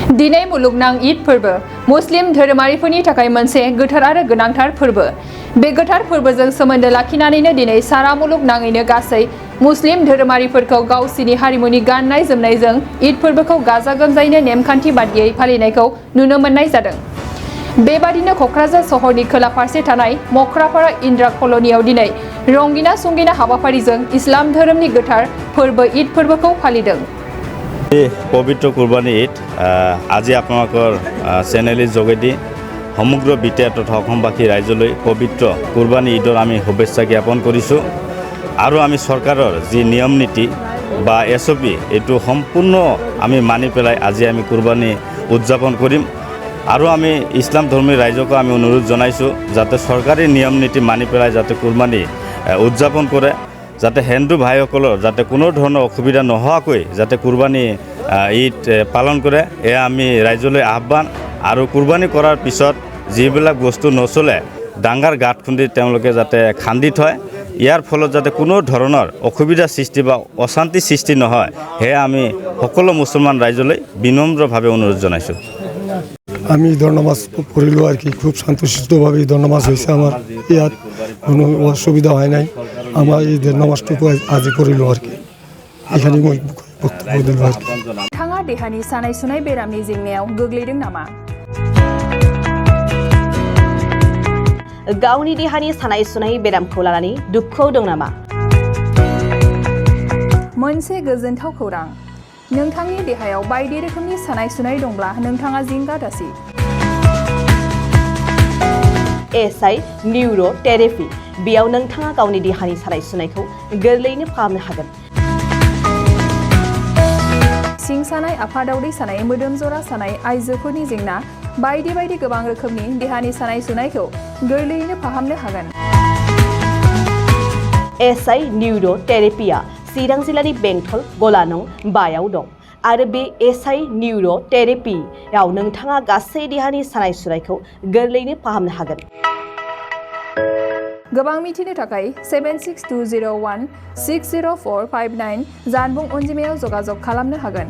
दिनै मुलुगनां ईद फोरबो मुस्लिम धोरोमारिफोरनि थाखाय मोनसे गोथार आरो गोनांथार फोरबो। बे गोथार फोरबोजों सोमोन्दो लाखिनानैनो दिनै सारा मुलुगनाङैनो गासै मुस्लिम धोरोमारिफोरखौ गावसिनि हारिमुनि गाननाय जोमनायजों ईद फोरबोखौ गाजा गोमजायैनो नेमखान्थि बादियै फालिनायखौ नुनो मोननाय जादों। बेबादिनो क'क्राझार सहरनि खोला फारसे थानाय मख्रापारा इन्द्रा कल'नियाव दिनै रंगिना संगिना हाबाफारिजों इस्लाम धोरोमनि गोथार फोरबो ईद फोरबोखौ फालिदों। पवित्र कुर्बानी ईद আজি আপোনালোকৰ চেনেলৰ যোগেদি সমগ্ৰ বিটিয়া তথা অসমবাসী ৰাইজলৈ পবিত্ৰ কুৰ্বানী ঈদৰ আমি শুভেচ্ছা জ্ঞাপন কৰিছোঁ আৰু আমি চৰকাৰৰ যি নিয়ম নীতি বা SOP এইটো সম্পূৰ্ণ আমি মানি পেলাই আজি আমি কুৰ্বানী উদযাপন কৰিম আৰু আমি ইছলাম ধৰ্মী ৰাইজকো আমি অনুৰোধ জনাইছোঁ যাতে চৰকাৰী নিয়ম নীতি মানি পেলাই যাতে কুৰ্বানী উদযাপন কৰে, যাতে হিন্দু ভাইসকলৰ যাতে কোনো ধৰণৰ অসুবিধা নোহোৱাকৈ যাতে কুৰ্বানী ঈদ পালন কৰে এয়া আমি ৰাইজলৈ আহ্বান। আৰু কুৰ্বানী কৰাৰ পিছত যিবিলাক বস্তু নচলে ডাঙৰ গাঁত খুন্দি তেওঁলোকে যাতে খান্দি থয়, ইয়াৰ ফলত যাতে কোনো ধৰণৰ অসুবিধা সৃষ্টি বা অশান্তি সৃষ্টি নহয় সেয়া আমি সকলো মুছলমান ৰাইজলৈ বিনম্ৰভাৱে অনুৰোধ জনাইছোঁ। আমি ঈদৰ নামাজ পঢ়িলোঁ আৰু কি খুব শান্তশিষ্টভাৱে ঈদৰ নামাজ হৈছে। আমাৰ ইয়াত কোনো অসুবিধা হয় নাই। আমাৰ ঈদৰ নামাজটুকু আজি পঢ়িলোঁ আৰু কি এখানে মই বক্তব্য দিলোঁ আর কি। नोंथाङा देहानि सानाय सुनाय बेरामनि जेंनायाव गोग्लैदों नामा? गावनि देहानि सानाय सुनाय बेरामखौ लानानै दुखुआव दं नामा? मोनसे गोजोनथाव खौरां, नोंथांनि देहायाव बायदि रोखोमनि सानाय सुनाय दंब्ला नोंथाङा जिंगा दासि। SI निउर' थेरापि बेयाव नोंथाङा गावनि देहानि सानाय सुनायखौ गोरलैयैनो फाहामनो हागोन। सिं सानाय, आफादावदै सानाय, मोदोम जरा सानाय, आइजोफोरनि जेंना बायदि बायदि गोबां रोखोमनि देहानि सानाय सुनायखौ गोरलैयैनो फाहामनो हागोन। SI निउर' थेरापिया चिरां जिल्लानि बेंटल गलानं बायाव दं आरो बे SI निउर' थेरापियाव नोंथाङा गासै देहानि सानाय सुनायखौ गोरलैयैनो फाहामनो हागोन। गोबां मिथिनो थाखाय 7620160459 जानबुं अनजिमायाव जगाजग खालामनो हागोन।